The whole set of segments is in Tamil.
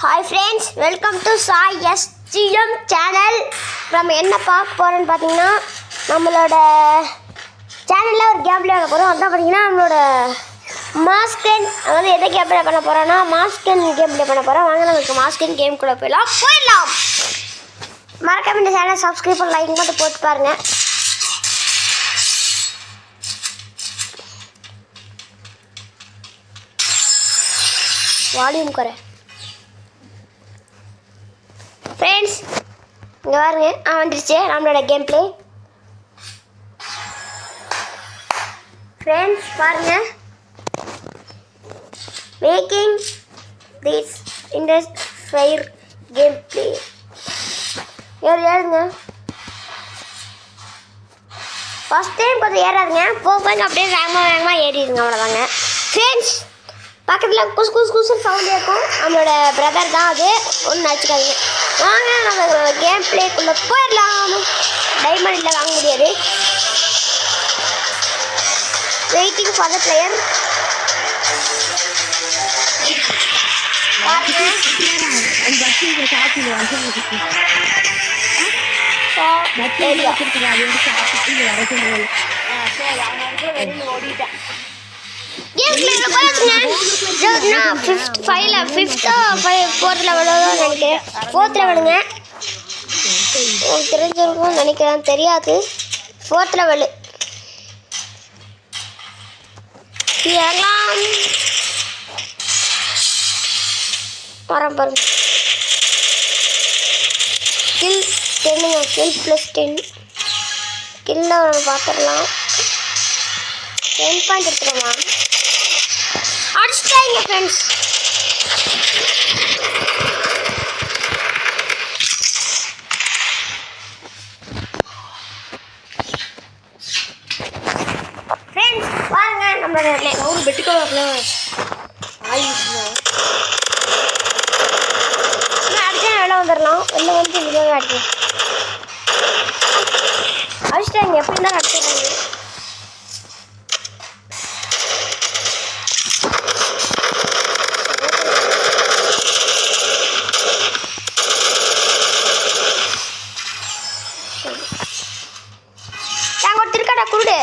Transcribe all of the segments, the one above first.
Hi friends, welcome to Sai SGM channel. நம்ம என்ன பார்க்க போறோம்னு பாத்தீங்கன்னா நம்மளோட சேனல்ல ஒரு கேம் ப்ளே பண்ண போறோம். அதான் பாத்தீங்கன்னா நம்மளோட மாஸ்கன் அதாவது எதை கேம் ப்ளே பண்ண போறோம்னா மாஸ்கன் கேம் ப்ளே பண்ண போறோம். வாங்க நமக்கு மாஸ்கன் கேம் குள்ள போயிடலாம். மறக்காம இந்த சேனலை சப்ஸ்கிரைப் பண்ணி லைக் மட்டும் போட்டு பாருங்க. வால்யூம் குறை ஃப்ரெண்ட்ஸ், இங்கே பாருங்க வந்துருச்சு நம்மளோட கேம் ப்ளே. ஃப்ரெண்ட்ஸ் பாருங்க, making this Indus fire game play ஏறுங்க. ஃபஸ்ட் டைம் கொஞ்சம் ஏறாதுங்க, போங்க அப்படியே வேகமாக ஏறிடுங்க, அவ்வளோதாங்க. ஃப்ரெண்ட்ஸ் பக்கத்தில் குசு குசு குசு சவுண்ட் இருக்கும், நம்மளோட பிரதர் தான் அது, ஒன்று நினச்சிக்காதீங்க. வாங்க நம்ம கேம் பிளேக்குள்ளே போயிடலாம். டைமண்டில் வாங்க முடியாது. Waiting for the player. ஓடிட்டேன் கேம் பிளேல போயாச்சுங்க. நான் ஃபோர்த் லெவலில் தான் நினைக்கிறேன். ஃபோர்த் லெவலுங்க, எனக்கு தெரிஞ்சிருக்கும் நினைக்கிறேன், தெரியாது. ஃபோர்த் லெவலு எல்லாம் வரேன் பாருங்க. கில் 10ங்க, கில் +10 கில்ல பார்த்துடலாம். 10 பாயிண்ட் எடுத்துருமா அடிச்சிட்டாங்க ஃப்ரெண்ட்ஸ். ஃப்ரெண்ட்ஸ் பாருங்க நம்மளோட ஒரு பெட்டுக்கோல அடிச்சா வெளில வந்துடலாம். வெளில வந்து வீடியோவே அடிக்கலாம். அடிச்சிட்டாங்க, எப்படி இருந்தாலும் அடிச்சிட்டாங்க. குருடு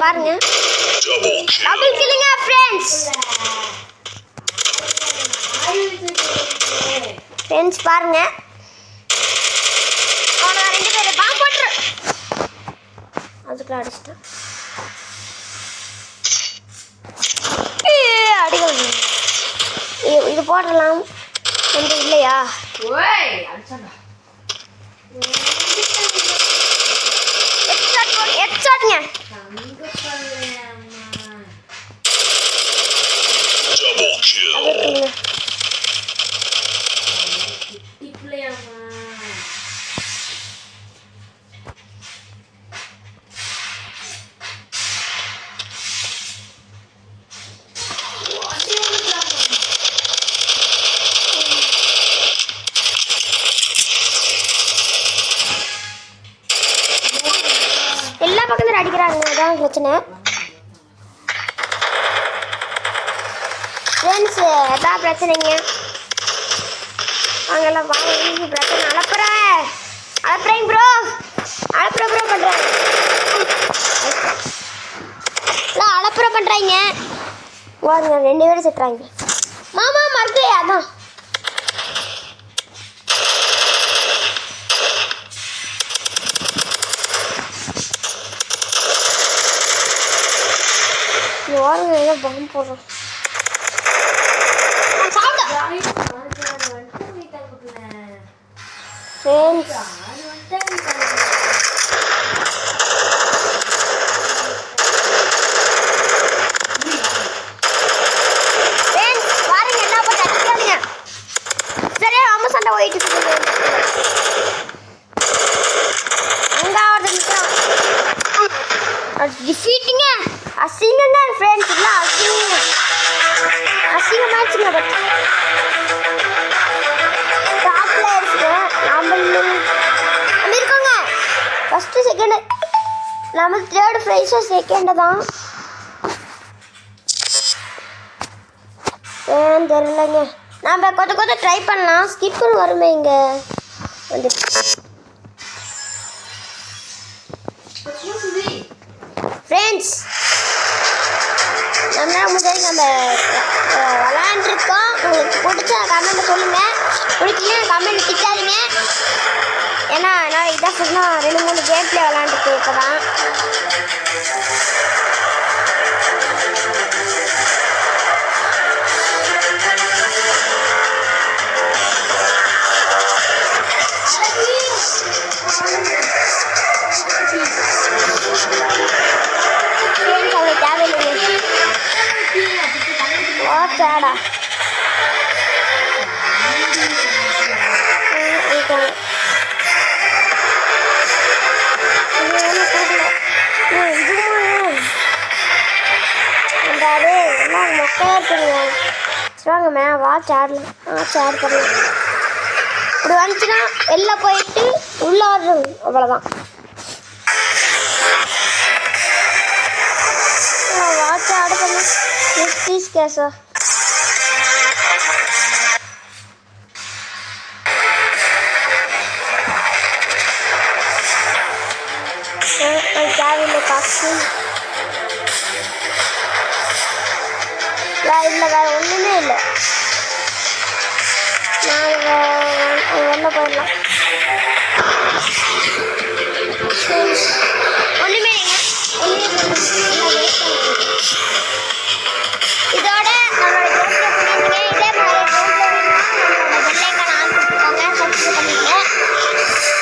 பாருங்க, டபுள் கில்லிங்க ஃப்ரெண்ட்ஸ். ஃப்ரெண்ட்ஸ் பாருங்க, அவனை 2 பேர் பாம்பு போட்டுரு. அதுக்குள்ள அடிச்சிட்டேன். அடிகள் இது போடலாம் கொஞ்சம் இல்லையா? ஹெட்ஷாட்ங்க. எல்லா பக்கத்துல அடிக்கிறாங்க, அதான் பிரச்சனை. ஃப்ரெண்ட்ஸ் எதாவது பிரச்சனைங்க அங்கெல்லாம் வாங்க. பிரச்சனை அலப்புறேன் ப்ரோ பண்ணுறேன். அலப்புற பண்ணுறாங்க. வாங்க 2 பேரும் செட்டுறாங்க. மாமா மறுக்கு அதான் வாருங்க, ஏதோ பாம்பு போடுறோம். பாருங்க என்ன போட்டு அடிக்காதீங்க. சரியா அம்மா சண்டை போயிட்டு அங்காவது டிஃபீட்டிங்க. அசிங்கங்க ஃப்ரெண்ட்ஸ், இல்லை அசிங்கமாச்சுங்க. பட் டாப் பிளேயர்ஸ்க்கு நம்ம நம்ம தேர்ட் ப்ரைஸும் செகண்ட் தான். ஏன்னு தெரியலங்க. நம்ம கொஞ்சம் ட்ரை பண்ணலாம். ஸ்கிப்புன்னு வருமே இங்கே வந்து. ஃப்ரெண்ட்ஸ், நம்ம விளாண்டுருக்கோம். உங்களுக்கு பிடிச்சா கமெண்ட் சொல்லுங்கள். பிடிக்கல கமெண்ட் திட்டாதீங்க. ஏன்னா நான் இதான் சொன்னால் 2-3 கேம்ல விளாண்டுருக்கு இப்போ தான். அவளுக்கு தேவையில்லைங்க. ஓச்சாடா வாங்க வாட்ச் ஆடலாம். ஆட் பண்ணலாம். இப்படி வந்துச்சுன்னா வெளில போயிட்டு உள்ள ஆடுறது அவ்வளோதான். வாட்ச் ஆட் பண்ணலாம். ப்ளீஸ் கேஸா தேவையில்லை காசு இல்லை. வேறு ஒன்றுமே இல்லை. நாங்கள் வெளில போயிடலாம். ஒன்றுமே இதோட நம்மளோட கேம்ல இதே மாதிரி நம்மளோட பெல்லைக்கான ஆன் கொடுத்துக்கோங்க. சப்ஸ்கிரைப் பண்ணிக்கோங்க.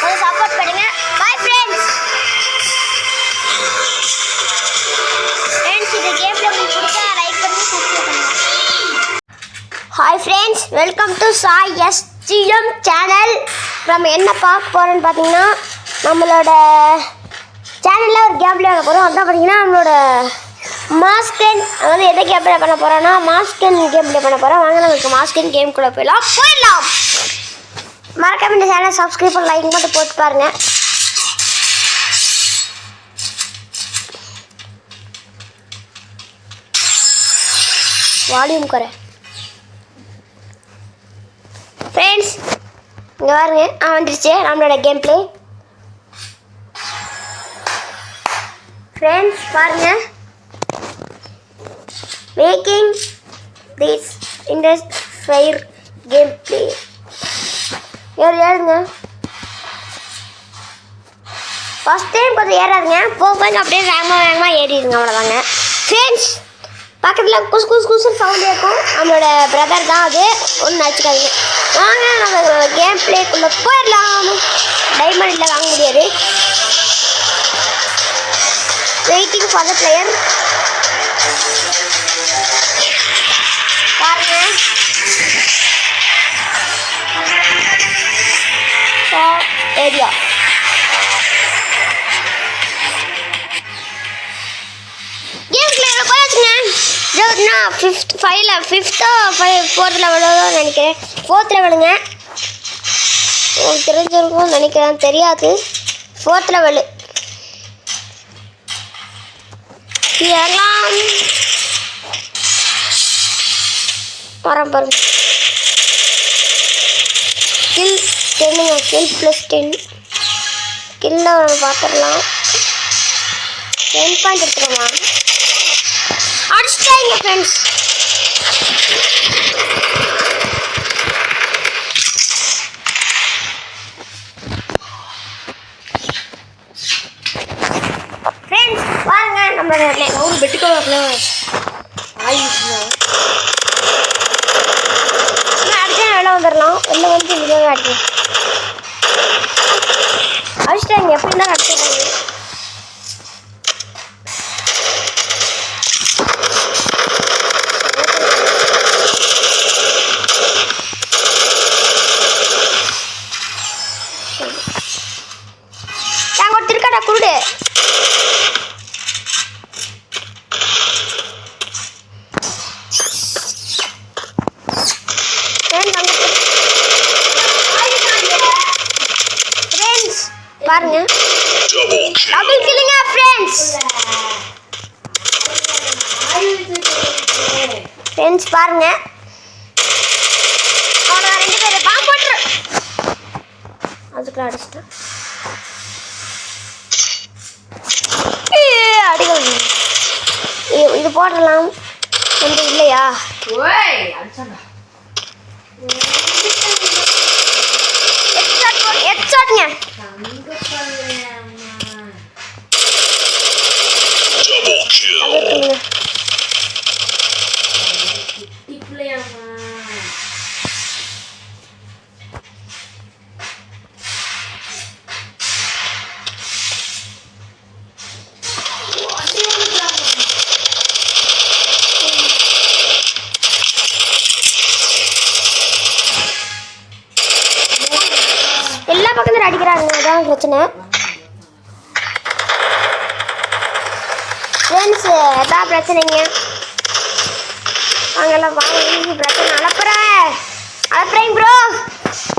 கொஞ்சம் சப்போர்ட் பண்ணுங்க. Bye friends. இந்த கேம்ல உங்களுக்கு பிடிச்சா லைக் பண்ணி சப்ஸ்கிரைப் பண்ணுங்க. Hi friends, welcome to Sai SGM channel. நம்ம என்ன பார்க்க போகிறோன்னு பார்த்தீங்கன்னா, நம்மளோட சேனலில் ஒரு கேம் பிளே பண்ண போகிறோம். அதான் பார்த்தீங்கன்னா நம்மளோட மாஸ்கன். அதாவது எதை கேம் பிளே பண்ண போகிறோன்னா மாஸ்கன் கேம் பிளே பண்ண போகிறோம். வாங்க நமக்கு மாஸ்கன் கேம்குள்ளே போயிடலாம். மறக்காம இந்த சேனலை சப்ஸ்கிரைப் பண்ணி லைக் மட்டும் போட்டு பாருங்கள். வால்யூம் குறை. ஃப்ரெண்ட்ஸ், இங்கே பாருங்க, வந்துருச்சு நம்மளோட கேம் பிளே. ஃப்ரெண்ட்ஸ் பாருங்க, making this Indus fire game play. ஏறுங்க. ஃபஸ்ட் டைம் கொஞ்சம் ஏறாதுங்க. போக அப்படியே வேகமாக ஏறிடுங்க. அவ்வளோதாங்க ஃப்ரெண்ட்ஸ். பக்கத்தில் குசுன்னு சவுண்ட் இருக்கும். நம்மளோட பிரதர் தான் அது. ஒன்றும் நினச்சிக்காதீங்க. வாங்க நம்ம கேம் பிளேக்குள்ளே போயிடலாம். டைமண்டில் வாங்க முடியாது. Waiting for the player. பாருங்க, ஏரியா கேம் பிளே போயாச்சுங்க. நான் 4th லெவலோ தான் நினைக்கிறேன். 4th லெவலுங்க. உங்களுக்கு தெரிஞ்சிருக்கும் நினைக்கிறேன். தெரியாது. 4th லெவலு எல்லாம் பாருங்க. கில் 10ங்க. கில் +10 கில்ல பார்த்துடலாம். 10 பாயிண்ட் எடுத்துருமா அடிச்சிட்டாங்க ஃப்ரெண்ட்ஸ். ஃப்ரெண்ட்ஸ் பாருங்க, நம்மளோட ஒரு பெட்டுக்கோல ஆயிடுச்சுங்க. அடுத்த வெளில வந்துடலாம். வெளில வந்து வீடியோவே அடிக்கணும். அடிச்சிட்டாங்க. எப்படி இருந்தாலும் அடிச்சிட்டாங்க. நாங்கள் ஒரு திருக்கடா குருடு. ஃப்ரெண்ட்ஸ் பாருங்க, டபுள் கில்லிங்க ஃப்ரெண்ட்ஸ். ஃப்ரெண்ட்ஸ் பாருங்க, அவனை 2 பேரை பாம்பு போட்டுரு. அதுக்குள்ள அடிச்சிட்டேன். அடிக்கணும். இது போடலாம் வந்து இல்லையா? ஹெட்ஷாட்ங்க. எல்லா பக்கத்துல அடிக்கிறாங்க, அதான் பிரச்சனை. ஃப்ரெண்ட்ஸ் எதாவது பிரச்சனைங்க வாங்கலாம் வாங்க. பிரச்சனை அனுப்புறேன் ப்ரோ,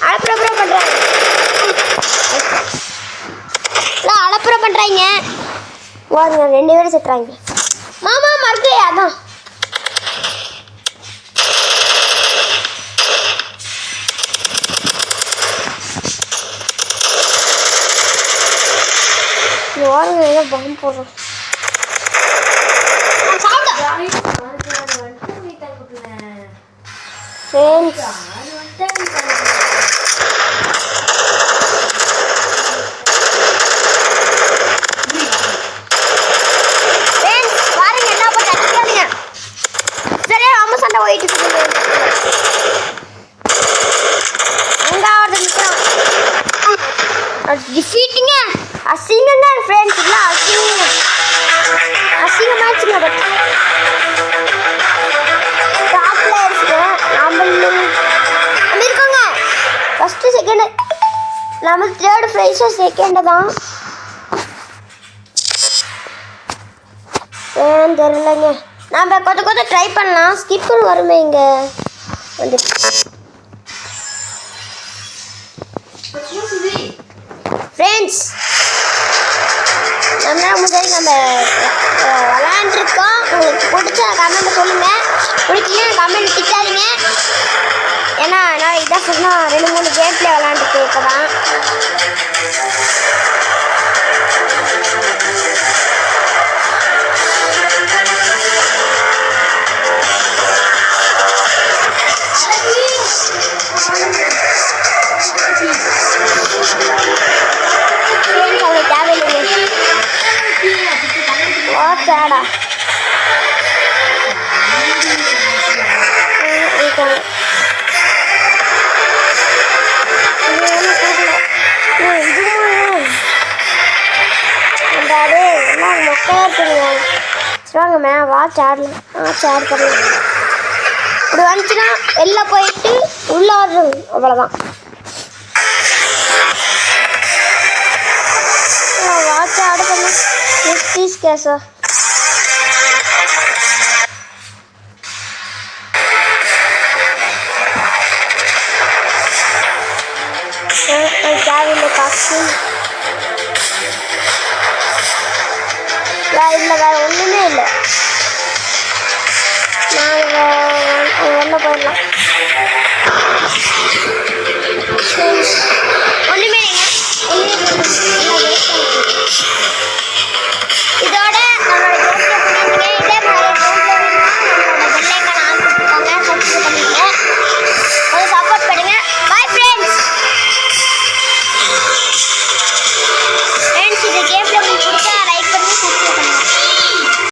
அனுப்புறேன் ப்ரோ பண்ணுறேன். அனுப்புற பண்ணுறாங்க. வாங்க 2 பேரும் செட்டுறாங்க. மாமா மறுக்கு அதான் வாருங்க, ஏதோ பாம்பு போடுறோம். பாருங்க என்ன போட்டு அடிக்காதீங்க. சரியா ரொம்ப சண்டை போயிட்டு இருக்கு. அங்காவது நிற்கிறோம். டிஃபீட்டிங்க அசிங்கங்க ஃப்ரெண்ட்ஸ், இல்லை அசிங்கமாச்சுங்க. பட் டாப்ல இருக்கோம் நம்ம இருக்கோங்க. ஃபஸ்ட்டு செகண்டு நம்ம 3rd ப்ரைஸும் செகண்டு தான். ஏன்னு தெரியலைங்க. நம்ம கொஞ்சம் ட்ரை பண்ணலாம். ஸ்கிப்புன்னு வருமே இங்கே வந்து. ஃப்ரெண்ட்ஸ் நம்ம விளையாண்டுருக்கோம். உங்களுக்கு பிடிச்ச கமெண்ட் சொல்லுங்கள், பிடிக்கல கமெண்ட் திட்டாதீங்க. ஏன்னா நான் இதான் சொன்னால் 2-3 கேம்ல விளையாண்டுருக்கு. இப்போ தான் தேவையில்லைங்க. வாங்க வாட்ச் ஆடலாம். ஆட் பண்ணலாம். இப்படி வந்துச்சுன்னா வெளில போயிட்டு உள்ள வரணும், அவ்வளோதான். வாட்ச் ஆட் பண்ணலாம். ப்ளீஸ் கேஸா தேவையில்லை காசு. இல்லை வேறு ஒன்றுமே இல்லை. நாங்கள் வெளில போயிடலாம்.